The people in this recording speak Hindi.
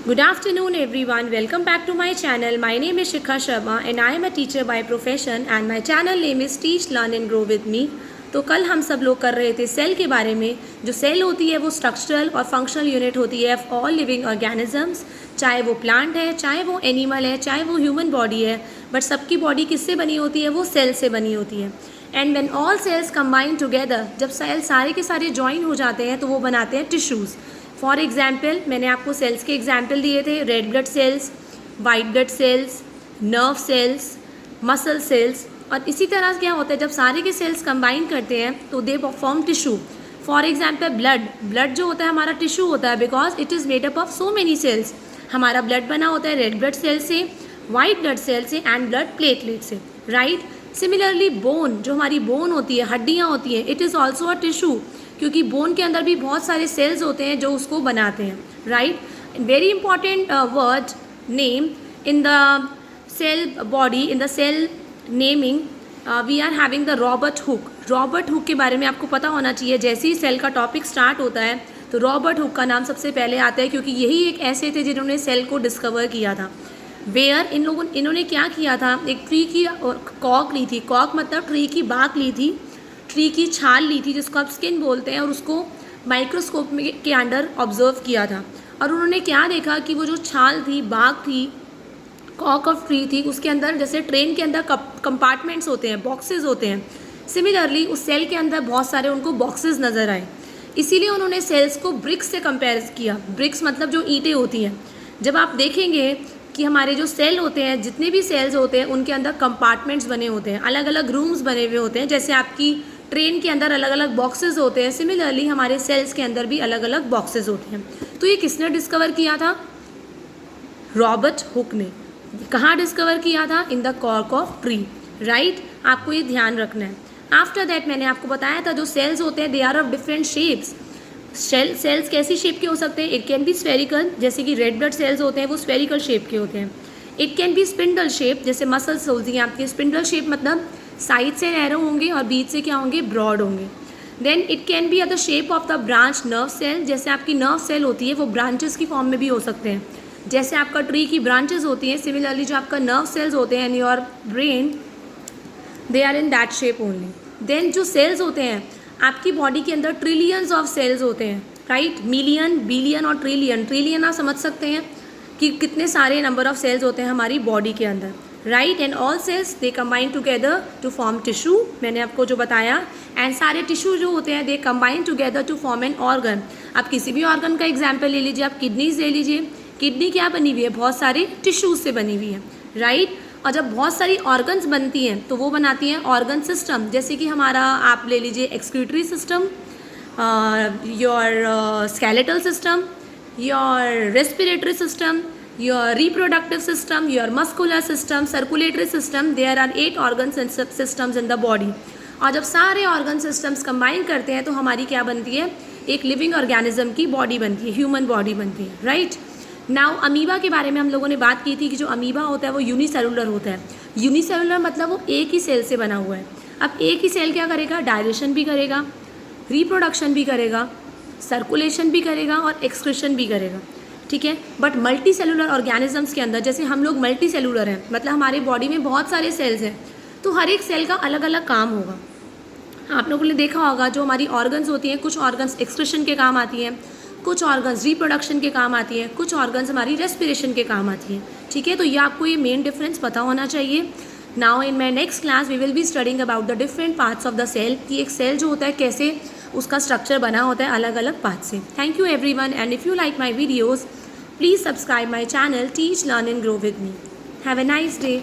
Good afternoon everyone. Welcome back to my channel. My name is Shikha Sharma and I am a teacher by profession and my channel name is Teach Learn and Grow with me. तो कल हम सब लोग कर रहे थे सेल के बारे में। जो सेल होती है वो स्ट्रक्चरल और फंक्शनल यूनिट होती है ऑफ ऑल लिविंग ऑर्गेनिजम्स, चाहे वो प्लांट है, चाहे वो एनिमल है, चाहे वो ह्यूमन बॉडी है, बट सबकी बॉडी किससे बनी होती है? वो सेल से बनी होती है। And when all cells combine together, जब सेल सारे के सारे ज्वाइन हो जाते हैं तो वो बनाते हैं टिश्यूज़। फॉर एग्जाम्पल, मैंने आपको सेल्स के एग्जाम्पल दिए थे, red blood cells, white blood cells, nerve cells, muscle cells. और इसी तरह क्या होता है, जब सारे के सेल्स कंबाइन करते हैं तो they form tissue. For example blood जो होता है हमारा टिश्यू होता है, because it is made up of so many cells. हमारा ब्लड बना होता है रेड ब्लड सेल से, वाइट ब्लड सेल से एंड ब्लड प्लेटलेट से, राइट। सिमिलरली बोन, जो हमारी बोन होती है, हड्डियाँ होती हैं, it is also a tissue, क्योंकि बोन के अंदर भी बहुत सारे सेल्स होते हैं जो उसको बनाते हैं, right. Very important word name in the cell body, in the cell naming we are having the Robert Hooke. Robert Hooke के बारे में आपको पता होना चाहिए। जैसे ही सेल का टॉपिक स्टार्ट होता है तो रॉबर्ट हुक का नाम सबसे पहले आता है, क्योंकि यही एक ऐसे थे जिन्होंने सेल को डिस्कवर किया था। वेयर इन्होंने क्या किया था, एक ट्री की कॉक ली थी। कॉक मतलब ट्री की बाक ली थी, ट्री की छाल ली थी, जिसको आप स्किन बोलते हैं, और उसको माइक्रोस्कोप में के अंडर ऑब्जर्व किया था। और उन्होंने क्या देखा कि वो जो छाल थी, बाक थी, कॉक ऑफ ट्री थी, उसके अंदर जैसे ट्रेन के अंदर कंपार्टमेंट्स होते हैं, बॉक्सेस होते हैं, सिमिलरली उस सेल के अंदर बहुत सारे उनको बॉक्सेस नज़र आए। इसीलिए उन्होंने सेल्स को ब्रिक्स से कंपेयर किया। ब्रिक्स मतलब जो ईंटें होती हैं। जब आप देखेंगे कि हमारे जो सेल होते हैं, जितने भी सेल्स होते हैं, उनके अंदर कंपार्टमेंट्स बने होते हैं, अलग अलग रूम्स बने हुए होते हैं। जैसे आपकी ट्रेन के अंदर अलग अलग बॉक्सेस होते हैं, सिमिलरली हमारे सेल्स के अंदर भी अलग अलग बॉक्सेस होते हैं। तो ये किसने डिस्कवर किया था? रॉबर्ट हुक ने। कहाँ डिस्कवर किया था? In the cork of tree, right. आपको ये ध्यान रखना है। आफ्टर दैट मैंने आपको बताया था जो सेल्स होते हैं they are of different shapes. Cells कैसी शेप के हो सकते हैं? इट कैन बी स्फेरिकल, जैसे कि रेड ब्लड सेल्स होते हैं वो स्फेरिकल शेप के होते हैं। It can be spindle shape, जैसे मसल्स होती हैं आपकी। स्पिंडल शेप मतलब साइड से नैरो होंगे और बीच से क्या होंगे? ब्रॉड होंगे। Then it can be the shape of the branch nerve cell, जैसे आपकी नर्व सेल होती है वो ब्रांचेस की फॉर्म में भी हो सकते हैं। जैसे आपका ट्री की ब्रांचेस होती हैं, सिमिलरली जो आपका नर्व सेल्स होते हैं in your brain, they are in that shape only. Then जो सेल्स होते हैं आपकी बॉडी के अंदर, ट्रिलियंस ऑफ सेल्स होते हैं, राइट। मिलियन, बिलियन और ट्रिलियन। ट्रिलियन आप समझ सकते हैं कि कितने सारे नंबर ऑफ सेल्स होते हैं हमारी बॉडी के अंदर, right. And all cells they combine together to form tissue, मैंने आपको जो बताया। एंड सारे टिश्यू जो होते हैं they combine together to form an organ. आप किसी भी ऑर्गन का एग्जाम्पल ले लीजिए, आप किडनीज ले लीजिए। किडनी क्या बनी हुई है? बहुत सारे टिश्यूज से बनी हुई है, राइट। और जब बहुत सारी ऑर्गन्स बनती हैं तो वो बनाती हैं ऑर्गन सिस्टम। जैसे कि हमारा आप ले लीजिए excretory system, your skeletal system, your respiratory system, your reproductive system, your muscular system, circulatory system. There are 8 organ systems in the body. और जब सारे ऑर्गन सिस्टम्स कंबाइन करते हैं तो हमारी क्या बनती है? एक लिविंग ऑर्गेनिज्म की बॉडी बनती है, ह्यूमन बॉडी बनती है, राइट। नाउ अमीबा के बारे में हम लोगों ने बात की थी कि जो अमीबा होता है वो यूनिसेलुलर होता है। यूनिसेलुलर मतलब वो एक ही सेल से बना हुआ है। अब एक ही सेल क्या करेगा? डायजेशन भी करेगा, रिप्रोडक्शन भी करेगा, सर्कुलेशन भी करेगा और एक्सक्रीशन भी करेगा, ठीक है। बट मल्टी सेलुलर ऑर्गेनिजम्स के अंदर, जैसे हम लोग मल्टी सेलुलर हैं, मतलब हमारे बॉडी में बहुत सारे सेल्स हैं, तो हर एक सेल का अलग अलग काम होगा। आप लोगों ने देखा होगा जो हमारी ऑर्गन्स होती हैं, कुछ ऑर्गन्स एक्सक्रीशन के काम आती हैं, कुछ ऑर्गन्स रिप्रोडक्शन के काम आती हैं, कुछ ऑर्गन्स हमारी रेस्पिरेशन के काम आती हैं, ठीक है। तो ये आपको ये मेन डिफरेंस पता होना चाहिए। Now in my next class we will be studying about the different parts of the cell, कि एक सेल जो होता है कैसे उसका स्ट्रक्चर बना होता है अलग अलग पार्ट से। Thank you everyone, and if you like my videos please subscribe my channel teach learn and grow with me. Have a nice day.